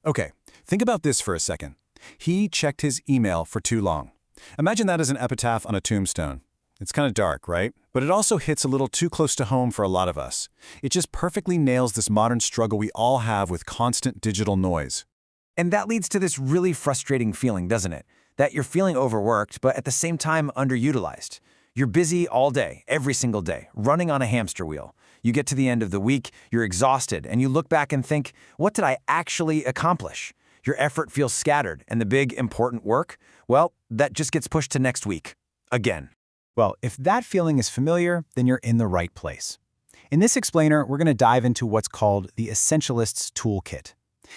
Okay, think about this for a second. He checked his email for too long. Imagine that as an epitaph on a tombstone. It's kind of dark, right? But it also hits a little too close to home for a lot of us. It just perfectly nails this modern struggle we all have with constant digital noise. And that leads to this really frustrating feeling, doesn't it? That you're feeling overworked, but at the same time underutilized. You're busy all day, every single day, running on a hamster wheel. You get to the end of the week, you're exhausted, and you look back and think, what did I actually accomplish? Your effort feels scattered, and the big, important work, well, that just gets pushed to next week. Again. Well, if that feeling is familiar, then you're in the right place. In this explainer, we're going to dive into what's called the Essentialist's Toolkit.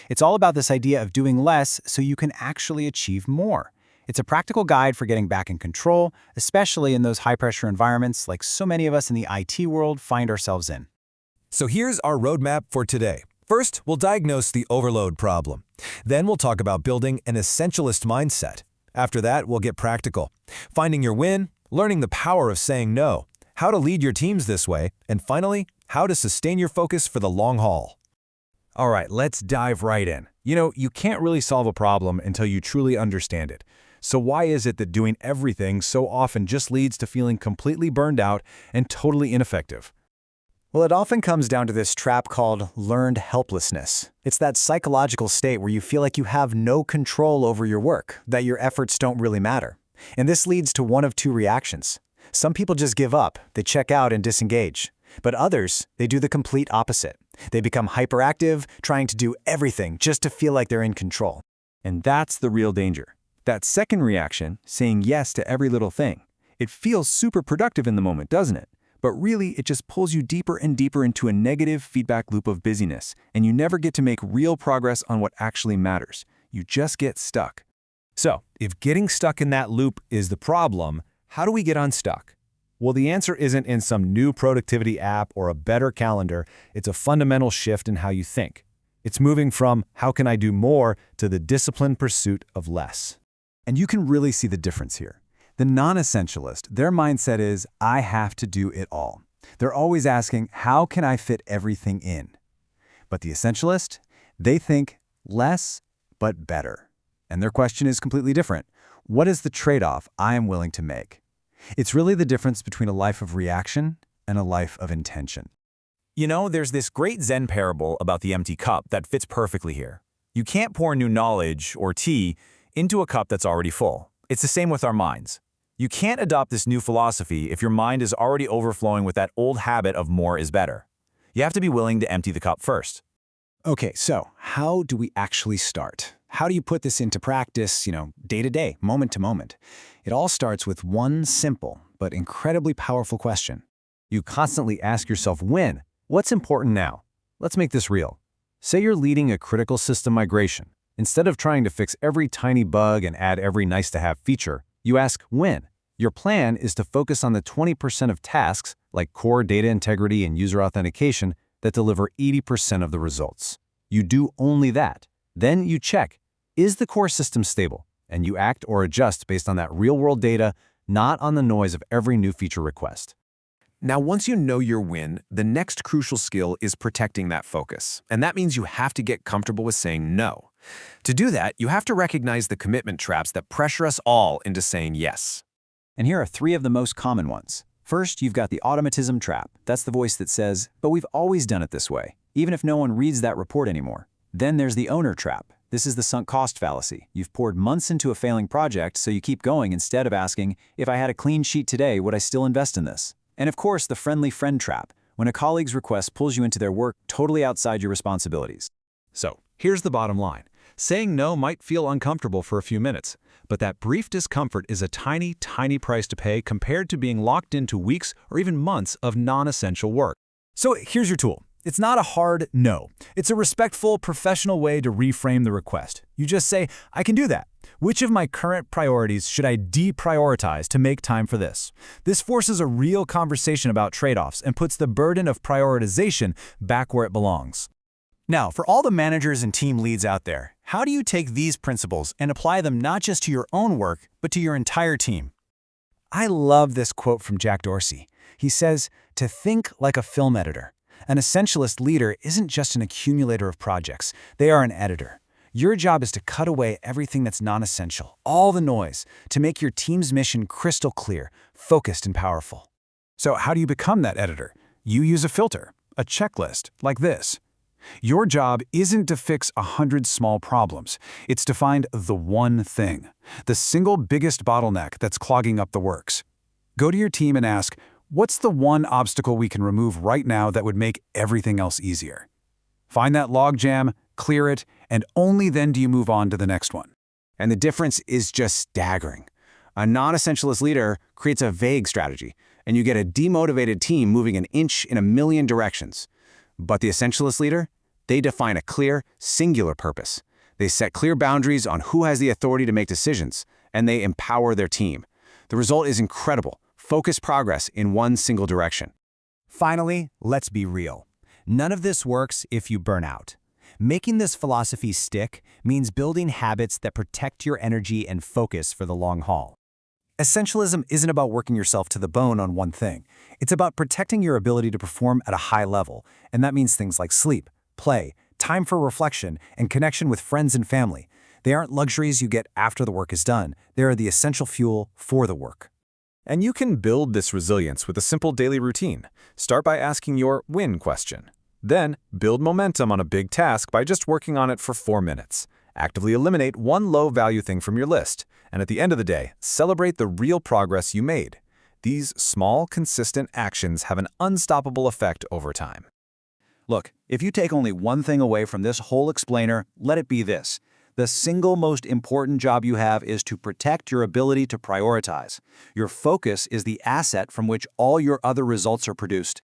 It's all about this idea of doing less so you can actually achieve more. It's a practical guide for getting back in control, especially in those high-pressure environments like so many of us in the IT world find ourselves in. So here's our roadmap for today. First, we'll diagnose the overload problem. Then we'll talk about building an essentialist mindset. After that, we'll get practical. Finding your win, learning the power of saying no, how to lead your teams this way, and finally, how to sustain your focus for the long haul. All right, let's dive right in. You can't really solve a problem until you truly understand it. So why is it that doing everything so often just leads to feeling completely burned out and totally ineffective? Well, it often comes down to this trap called learned helplessness. It's that psychological state where you feel like you have no control over your work, that your efforts don't really matter. And this leads to one of two reactions. Some people just give up, they check out and disengage. But others, they do the complete opposite. They become hyperactive, trying to do everything just to feel like they're in control. And that's the real danger. That second reaction, saying yes to every little thing, it feels super productive in the moment, doesn't it? But really, it just pulls you deeper and deeper into a negative feedback loop of busyness, and you never get to make real progress on what actually matters. You just get stuck. So, if getting stuck in that loop is the problem, how do we get unstuck? Well, the answer isn't in some new productivity app or a better calendar. It's a fundamental shift in how you think. It's moving from how can I do more to the disciplined pursuit of less. And you can really see the difference here. The non-essentialist, their mindset is, I have to do it all. They're always asking, how can I fit everything in? But the essentialist, they think less, but better. And their question is completely different. What is the trade-off I am willing to make? It's really the difference between a life of reaction and a life of intention. There's this great Zen parable about the empty cup that fits perfectly here. You can't pour new knowledge or tea into a cup that's already full. It's the same with our minds. You can't adopt this new philosophy if your mind is already overflowing with that old habit of more is better. You have to be willing to empty the cup first. Okay, so how do we actually start? How do you put this into practice, day to day, moment to moment? It all starts with one simple but incredibly powerful question. You constantly ask yourself when. What's important now? Let's make this real. Say you're leading a critical system migration. Instead of trying to fix every tiny bug and add every nice-to-have feature, you ask when. Your plan is to focus on the 20% of tasks, like core data integrity and user authentication, that deliver 80% of the results. You do only that. Then you check, is the core system stable? And you act or adjust based on that real-world data, not on the noise of every new feature request. Now, once you know your win, the next crucial skill is protecting that focus. And that means you have to get comfortable with saying no. To do that, you have to recognize the commitment traps that pressure us all into saying yes. And here are 3 of the most common ones. First, you've got the automatism trap. That's the voice that says, but we've always done it this way, even if no one reads that report anymore. Then there's the owner trap. This is the sunk cost fallacy. You've poured months into a failing project, so you keep going instead of asking, if I had a clean sheet today, would I still invest in this? And of course, the friendly friend trap, when a colleague's request pulls you into their work totally outside your responsibilities. So, here's the bottom line. Saying no might feel uncomfortable for a few minutes, but that brief discomfort is a tiny, tiny price to pay compared to being locked into weeks or even months of non-essential work. So here's your tool. It's not a hard no. It's a respectful, professional way to reframe the request. You just say, I can do that. Which of my current priorities should I deprioritize to make time for this? This forces a real conversation about trade-offs and puts the burden of prioritization back where it belongs. Now, for all the managers and team leads out there, how do you take these principles and apply them not just to your own work, but to your entire team? I love this quote from Jack Dorsey. He says, to think like a film editor. An essentialist leader isn't just an accumulator of projects. They are an editor. Your job is to cut away everything that's non-essential, all the noise, to make your team's mission crystal clear, focused, and powerful. So how do you become that editor? You use a filter, a checklist, like this. Your job isn't to fix 100 small problems. It's to find the one thing, the single biggest bottleneck that's clogging up the works. Go to your team and ask, what's the one obstacle we can remove right now that would make everything else easier? Find that logjam, clear it, and only then do you move on to the next one. And the difference is just staggering. A non-essentialist leader creates a vague strategy, and you get a demotivated team moving an inch in a million directions. But the essentialist leader, they define a clear, singular purpose. They set clear boundaries on who has the authority to make decisions, and they empower their team. The result is incredible, focused progress in one single direction. Finally, let's be real. None of this works if you burn out. Making this philosophy stick means building habits that protect your energy and focus for the long haul. Essentialism isn't about working yourself to the bone on one thing. It's about protecting your ability to perform at a high level, and that means things like sleep, play, time for reflection, and connection with friends and family. They aren't luxuries you get after the work is done. They are the essential fuel for the work. And you can build this resilience with a simple daily routine. Start by asking your win question. Then, build momentum on a big task by just working on it for 4 minutes. Actively eliminate one low-value thing from your list. And at the end of the day, celebrate the real progress you made. These small, consistent actions have an unstoppable effect over time. Look, if you take only one thing away from this whole explainer, let it be this. The single most important job you have is to protect your ability to prioritize. Your focus is the asset from which all your other results are produced.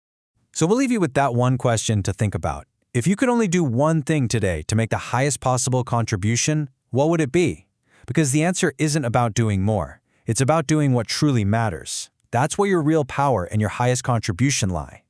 So we'll leave you with that one question to think about. If you could only do one thing today to make the highest possible contribution, what would it be? Because the answer isn't about doing more. It's about doing what truly matters. That's where your real power and your highest contribution lie.